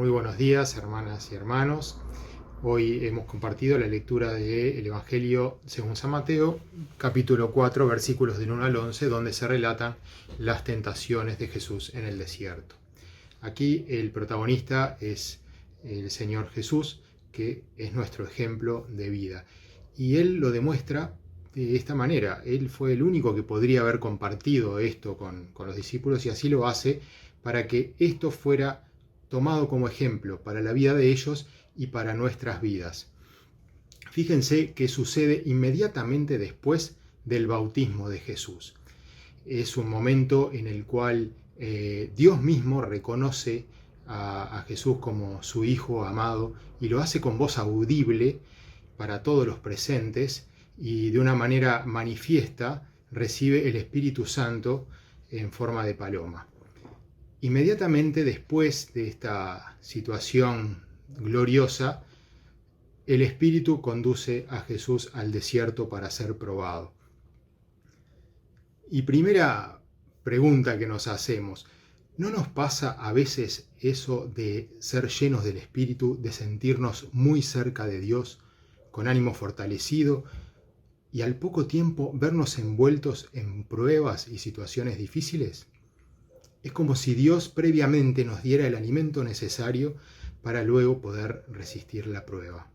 Muy buenos días, hermanas y hermanos. Hoy hemos compartido la lectura del Evangelio según San Mateo, capítulo 4, versículos del 1 al 11, donde se relatan las tentaciones de Jesús en el desierto. Aquí el protagonista es el Señor Jesús, que es nuestro ejemplo de vida. Y Él lo demuestra de esta manera. Él fue el único que podría haber compartido esto con los discípulos y así lo hace para que esto fuera tomado como ejemplo para la vida de ellos y para nuestras vidas. Fíjense que sucede inmediatamente después del bautismo de Jesús. Es un momento en el cual Dios mismo reconoce a Jesús como su Hijo amado y lo hace con voz audible para todos los presentes y de una manera manifiesta recibe el Espíritu Santo en forma de paloma. Inmediatamente después de esta situación gloriosa, el Espíritu conduce a Jesús al desierto para ser probado. Y primera pregunta que nos hacemos, ¿no nos pasa a veces eso de ser llenos del Espíritu, de sentirnos muy cerca de Dios, con ánimo fortalecido, y al poco tiempo vernos envueltos en pruebas y situaciones difíciles? Es como si Dios previamente nos diera el alimento necesario para luego poder resistir la prueba.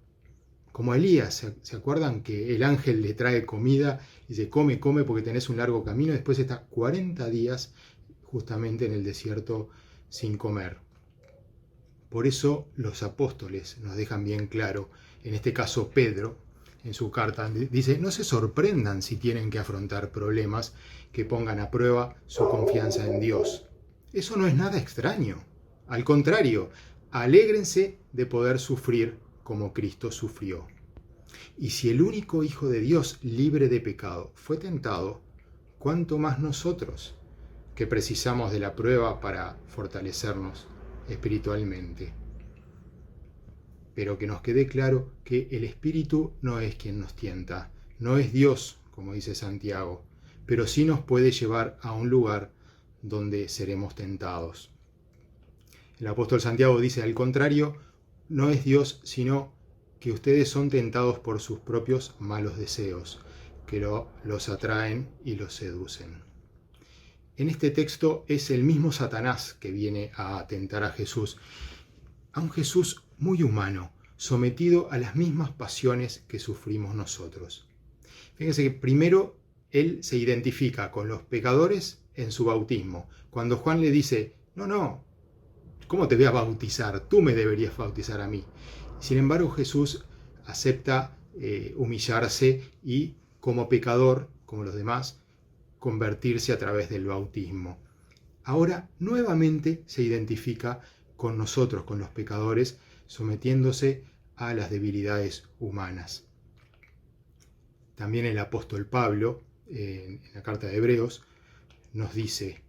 Como a Elías, ¿se acuerdan que el ángel le trae comida y dice, come porque tenés un largo camino? Después está 40 días justamente en el desierto sin comer. Por eso los apóstoles nos dejan bien claro, en este caso Pedro, en su carta, dice, no se sorprendan si tienen que afrontar problemas que pongan a prueba su confianza en Dios. Eso no es nada extraño. Al contrario, alégrense de poder sufrir como Cristo sufrió. Y si el único Hijo de Dios libre de pecado fue tentado, ¿cuánto más nosotros, que precisamos de la prueba para fortalecernos espiritualmente? Pero que nos quede claro que el Espíritu no es quien nos tienta, no es Dios, como dice Santiago, pero sí nos puede llevar a un lugar donde seremos tentados. El apóstol Santiago dice, al contrario, no es Dios, sino que ustedes son tentados por sus propios malos deseos, que los atraen y los seducen. En este texto es el mismo Satanás que viene a tentar a Jesús, a un Jesús muy humano, sometido a las mismas pasiones que sufrimos nosotros. Fíjense que primero él se identifica con los pecadores en su bautismo. Cuando Juan le dice, no, ¿cómo te voy a bautizar? Tú me deberías bautizar a mí. Sin embargo, Jesús acepta humillarse y como pecador, como los demás, convertirse a través del bautismo. Ahora nuevamente se identifica con nosotros, con los pecadores, sometiéndose a las debilidades humanas. También el apóstol Pablo, en la carta de Hebreos, nos dice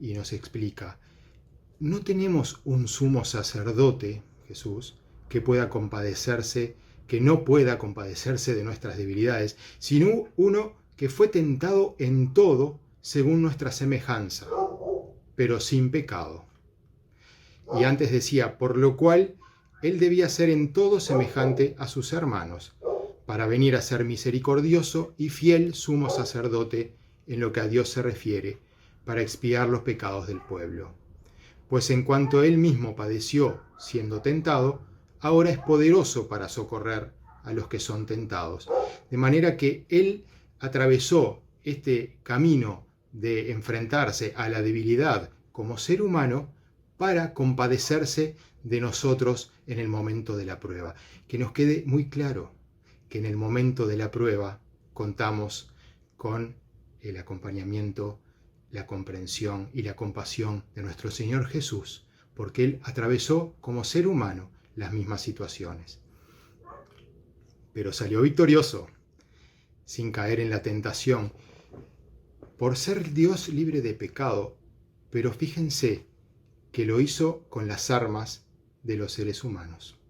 y nos explica, no tenemos un sumo sacerdote, Jesús, que no pueda compadecerse de nuestras debilidades, sino uno que fue tentado en todo según nuestra semejanza, pero sin pecado. Y antes decía, por lo cual él debía ser en todo semejante a sus hermanos, para venir a ser misericordioso y fiel sumo sacerdote en lo que a Dios se refiere, para expiar los pecados del pueblo. Pues en cuanto él mismo padeció siendo tentado, ahora es poderoso para socorrer a los que son tentados. De manera que él atravesó este camino de enfrentarse a la debilidad como ser humano para compadecerse de nosotros en el momento de la prueba. Que nos quede muy claro que en el momento de la prueba contamos con el acompañamiento, la comprensión y la compasión de nuestro Señor Jesús, porque Él atravesó como ser humano las mismas situaciones. Pero salió victorioso, sin caer en la tentación, por ser Dios libre de pecado, pero fíjense que lo hizo con las armas de los seres humanos.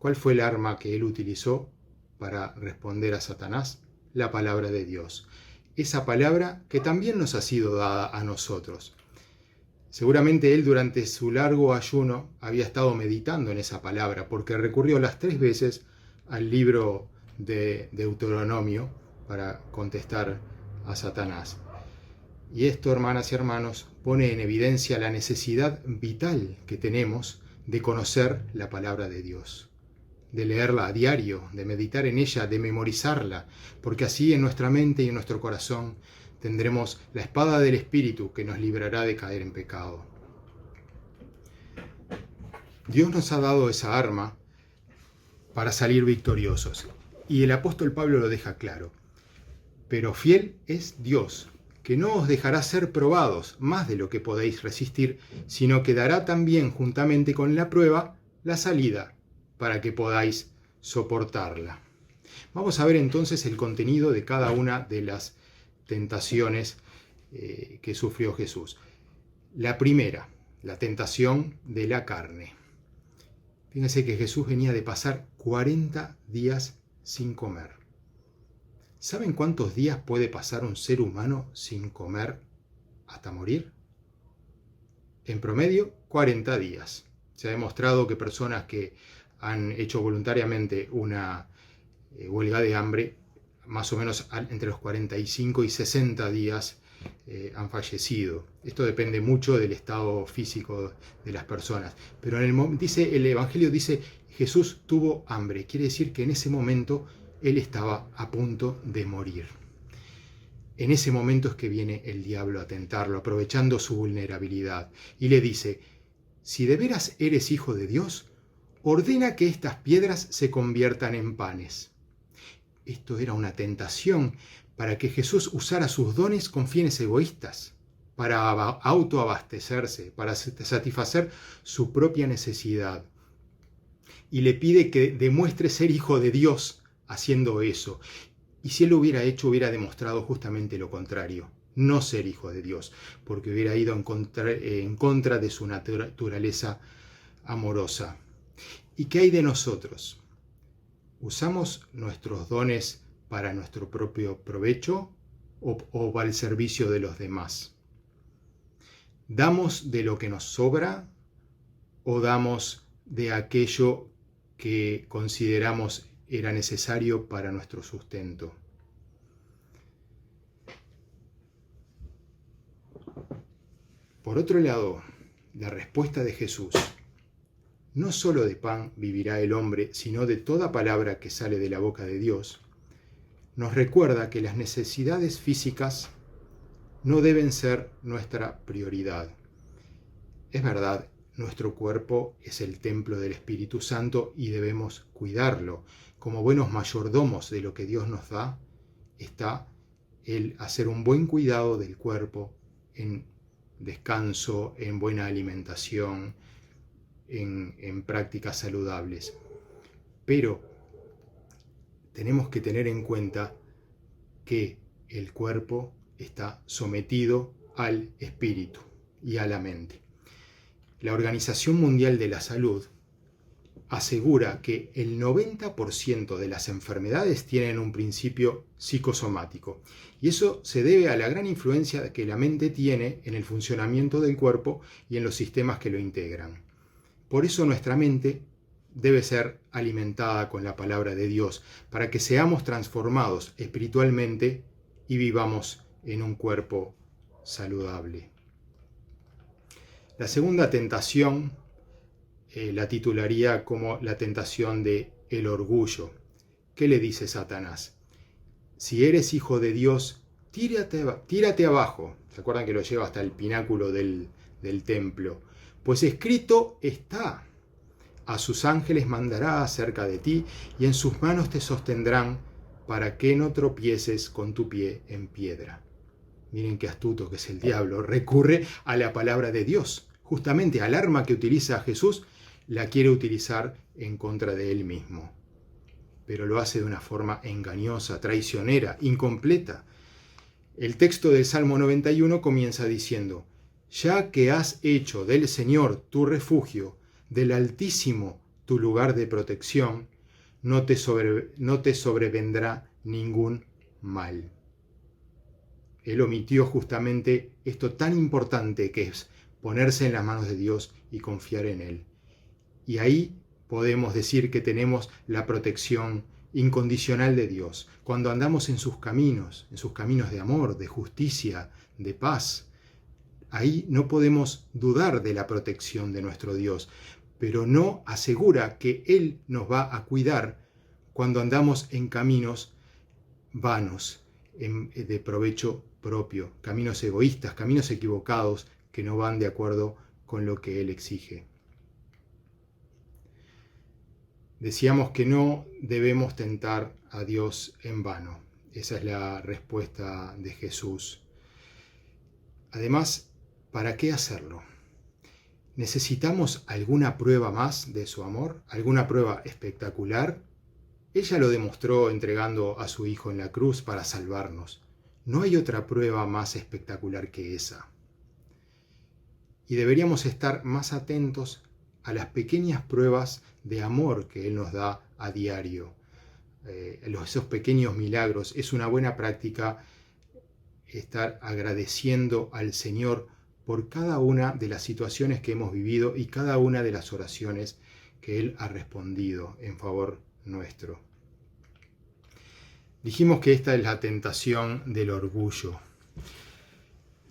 ¿Cuál fue el arma que Él utilizó para responder a Satanás? La palabra de Dios. Esa palabra que también nos ha sido dada a nosotros. Seguramente él durante su largo ayuno había estado meditando en esa palabra, porque recurrió las 3 veces al libro de Deuteronomio para contestar a Satanás. Y esto, hermanas y hermanos, pone en evidencia la necesidad vital que tenemos de conocer la palabra de Dios, de leerla a diario, de meditar en ella, de memorizarla, porque así en nuestra mente y en nuestro corazón tendremos la espada del Espíritu que nos librará de caer en pecado. Dios nos ha dado esa arma para salir victoriosos, y el apóstol Pablo lo deja claro. Pero fiel es Dios, que no os dejará ser probados más de lo que podéis resistir, sino que dará también juntamente con la prueba la salida para que podáis soportarla. Vamos a ver entonces el contenido de cada una de las tentaciones que sufrió Jesús. La primera, la tentación de la carne. Fíjense que Jesús venía de pasar 40 días sin comer. ¿Saben cuántos días puede pasar un ser humano sin comer hasta morir? En promedio, 40 días. Se ha demostrado que personas que han hecho voluntariamente una huelga de hambre, más o menos entre los 45 y 60 días han fallecido. Esto depende mucho del estado físico de las personas. Pero el Evangelio dice, Jesús tuvo hambre. Quiere decir que en ese momento él estaba a punto de morir. En ese momento es que viene el diablo a tentarlo, aprovechando su vulnerabilidad, y le dice, si de veras eres hijo de Dios, ordena que estas piedras se conviertan en panes. Esto era una tentación para que Jesús usara sus dones con fines egoístas, para autoabastecerse, para satisfacer su propia necesidad. Y le pide que demuestre ser hijo de Dios haciendo eso. Y si él lo hubiera hecho, hubiera demostrado justamente lo contrario, no ser hijo de Dios, porque hubiera ido en contra de su naturaleza amorosa. ¿Y qué hay de nosotros? ¿Usamos nuestros dones para nuestro propio provecho o para el servicio de los demás? ¿Damos de lo que nos sobra o damos de aquello que consideramos era necesario para nuestro sustento? Por otro lado, la respuesta de Jesús: no solo de pan vivirá el hombre, sino de toda palabra que sale de la boca de Dios, nos recuerda que las necesidades físicas no deben ser nuestra prioridad. Es verdad, nuestro cuerpo es el templo del Espíritu Santo y debemos cuidarlo. Como buenos mayordomos de lo que Dios nos da, está el hacer un buen cuidado del cuerpo en descanso, en buena alimentación, en prácticas saludables. Pero tenemos que tener en cuenta que el cuerpo está sometido al espíritu y a la mente. La Organización Mundial de la Salud asegura que el 90% de las enfermedades tienen un principio psicosomático, y eso se debe a la gran influencia que la mente tiene en el funcionamiento del cuerpo y en los sistemas que lo integran. Por eso nuestra mente debe ser alimentada con la palabra de Dios, para que seamos transformados espiritualmente y vivamos en un cuerpo saludable. La segunda tentación la titularía como la tentación de el orgullo. ¿Qué le dice Satanás? Si eres hijo de Dios, tírate abajo. ¿Se acuerdan que lo lleva hasta el pináculo del templo? Pues escrito está: a sus ángeles mandará acerca de ti, y en sus manos te sostendrán, para que no tropieces con tu pie en piedra. Miren qué astuto que es el diablo. Recurre a la palabra de Dios. Justamente al arma que utiliza Jesús, la quiere utilizar en contra de él mismo. Pero lo hace de una forma engañosa, traicionera, incompleta. El texto del Salmo 91 comienza diciendo: ya que has hecho del Señor tu refugio, del Altísimo tu lugar de protección, no te sobrevendrá ningún mal. Él omitió justamente esto tan importante que es ponerse en las manos de Dios y confiar en Él. Y ahí podemos decir que tenemos la protección incondicional de Dios. Cuando andamos en sus caminos de amor, de justicia, de paz, ahí no podemos dudar de la protección de nuestro Dios, pero no asegura que Él nos va a cuidar cuando andamos en caminos vanos, de provecho propio, caminos egoístas, caminos equivocados que no van de acuerdo con lo que Él exige. Decíamos que no debemos tentar a Dios en vano. Esa es la respuesta de Jesús. Además, ¿para qué hacerlo? ¿Necesitamos alguna prueba más de su amor? ¿Alguna prueba espectacular? Ella lo demostró entregando a su Hijo en la cruz para salvarnos. No hay otra prueba más espectacular que esa. Y deberíamos estar más atentos a las pequeñas pruebas de amor que Él nos da a diario. Esos pequeños milagros. Es una buena práctica estar agradeciendo al Señor por cada una de las situaciones que hemos vivido y cada una de las oraciones que Él ha respondido en favor nuestro. Dijimos que esta es la tentación del orgullo,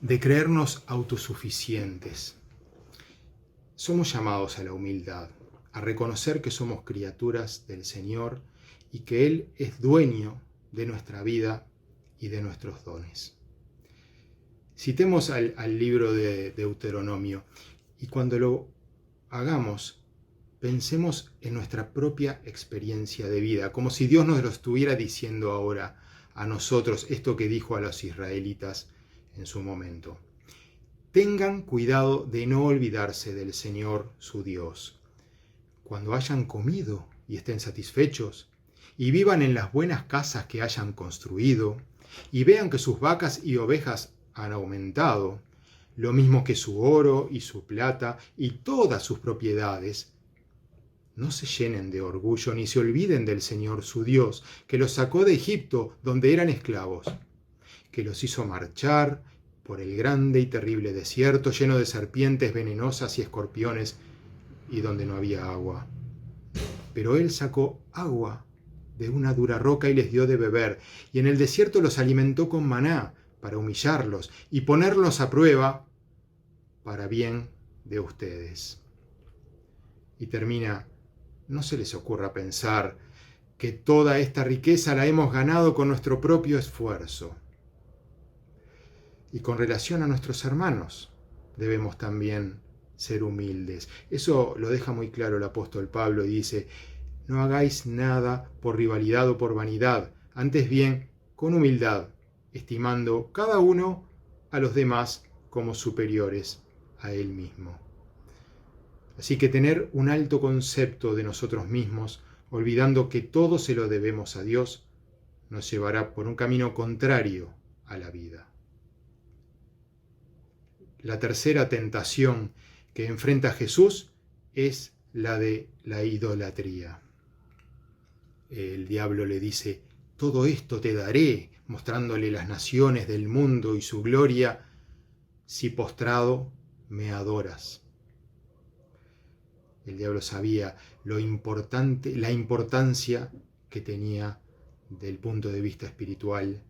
de creernos autosuficientes. Somos llamados a la humildad, a reconocer que somos criaturas del Señor y que Él es dueño de nuestra vida y de nuestros dones. Citemos al libro de Deuteronomio y cuando lo hagamos, pensemos en nuestra propia experiencia de vida, como si Dios nos lo estuviera diciendo ahora a nosotros, esto que dijo a los israelitas en su momento. Tengan cuidado de no olvidarse del Señor su Dios. Cuando hayan comido y estén satisfechos, y vivan en las buenas casas que hayan construido, y vean que sus vacas y ovejas han aumentado, lo mismo que su oro y su plata y todas sus propiedades, no se llenen de orgullo ni se olviden del Señor su Dios, que los sacó de Egipto, donde eran esclavos, que los hizo marchar por el grande y terrible desierto, lleno de serpientes venenosas y escorpiones, y donde no había agua. Pero Él sacó agua de una dura roca y les dio de beber, y en el desierto los alimentó con maná, para humillarlos y ponerlos a prueba para bien de ustedes. Y termina, no se les ocurra pensar que toda esta riqueza la hemos ganado con nuestro propio esfuerzo. Y con relación a nuestros hermanos, debemos también ser humildes. Eso lo deja muy claro el apóstol Pablo y dice, no hagáis nada por rivalidad o por vanidad, antes bien con humildad, estimando cada uno a los demás como superiores a él mismo. Así que tener un alto concepto de nosotros mismos, olvidando que todo se lo debemos a Dios, nos llevará por un camino contrario a la vida. La tercera tentación que enfrenta Jesús es la de la idolatría. El diablo le dice, todo esto te daré, mostrándole las naciones del mundo y su gloria, si postrado me adoras. El diablo sabía la importancia que tenía del punto de vista espiritual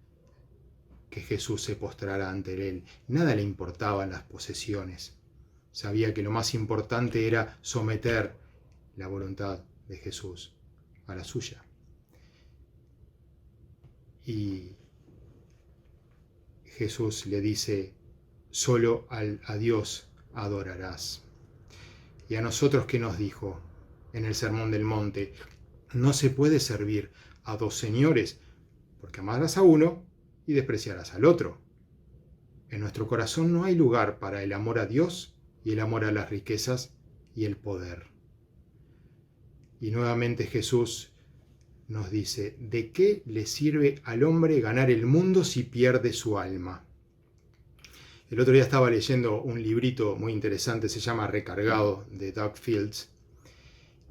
que Jesús se postrara ante él. Nada le importaban las posesiones. Sabía que lo más importante era someter la voluntad de Jesús a la suya. Y Jesús le dice, solo a Dios adorarás. Y a nosotros, ¿qué nos dijo en el Sermón del Monte? No se puede servir a dos señores, porque amarás a uno y despreciarás al otro. En nuestro corazón no hay lugar para el amor a Dios y el amor a las riquezas y el poder. Y nuevamente Jesús nos dice, ¿de qué le sirve al hombre ganar el mundo si pierde su alma? El otro día estaba leyendo un librito muy interesante, se llama Recargado, de Doug Fields,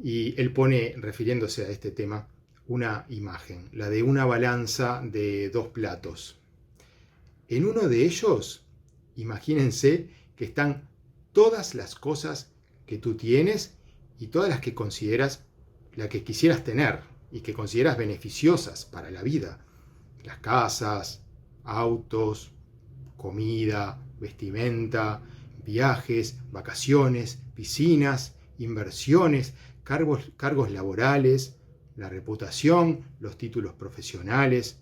y él pone, refiriéndose a este tema, una imagen, la de una balanza de dos platos. En uno de ellos, imagínense que están todas las cosas que tú tienes y todas las que consideras, las que quisieras tener y que consideras beneficiosas para la vida. Las casas, autos, comida, vestimenta, viajes, vacaciones, piscinas, inversiones, cargos laborales, la reputación, los títulos profesionales,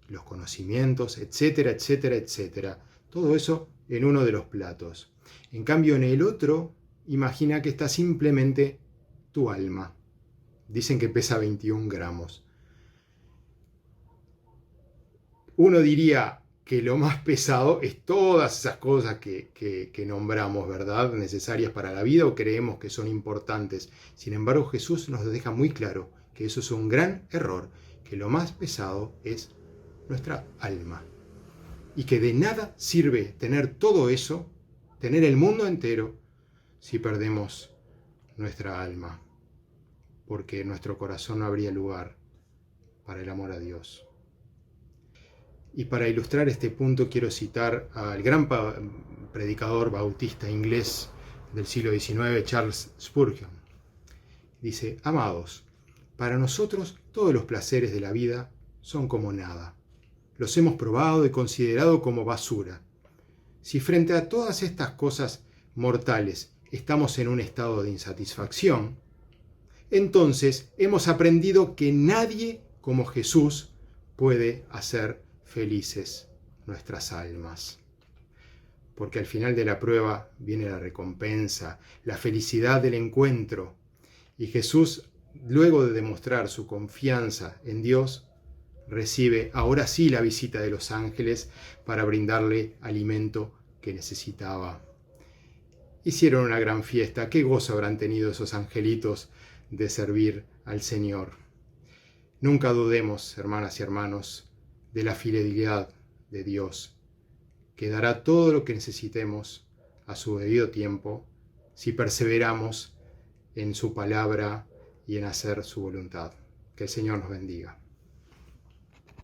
los conocimientos, etcétera, etcétera, etcétera. Todo eso en uno de los platos. En cambio, en el otro, imagina que está simplemente tu alma. Dicen que pesa 21 gramos. Uno diría que lo más pesado es todas esas cosas que nombramos, ¿verdad? Necesarias para la vida o creemos que son importantes. Sin embargo, Jesús nos deja muy claro que eso es un gran error, que lo más pesado es nuestra alma. Y que de nada sirve tener todo eso, tener el mundo entero, si perdemos nuestra alma. Porque en nuestro corazón no habría lugar para el amor a Dios. Y para ilustrar este punto quiero citar al gran predicador bautista inglés del siglo XIX, Charles Spurgeon. Dice: amados, para nosotros todos los placeres de la vida son como nada. Los hemos probado y considerado como basura. Si frente a todas estas cosas mortales estamos en un estado de insatisfacción, entonces hemos aprendido que nadie como Jesús puede hacer felices nuestras almas. Porque al final de la prueba viene la recompensa, la felicidad del encuentro. Y Jesús, luego de demostrar su confianza en Dios, recibe ahora sí la visita de los ángeles para brindarle alimento que necesitaba. Hicieron una gran fiesta. Qué gozo habrán tenido esos angelitos de servir al Señor. Nunca dudemos, hermanas y hermanos, de la fidelidad de Dios, que dará todo lo que necesitemos a su debido tiempo si perseveramos en su palabra y en hacer su voluntad. Que el Señor nos bendiga.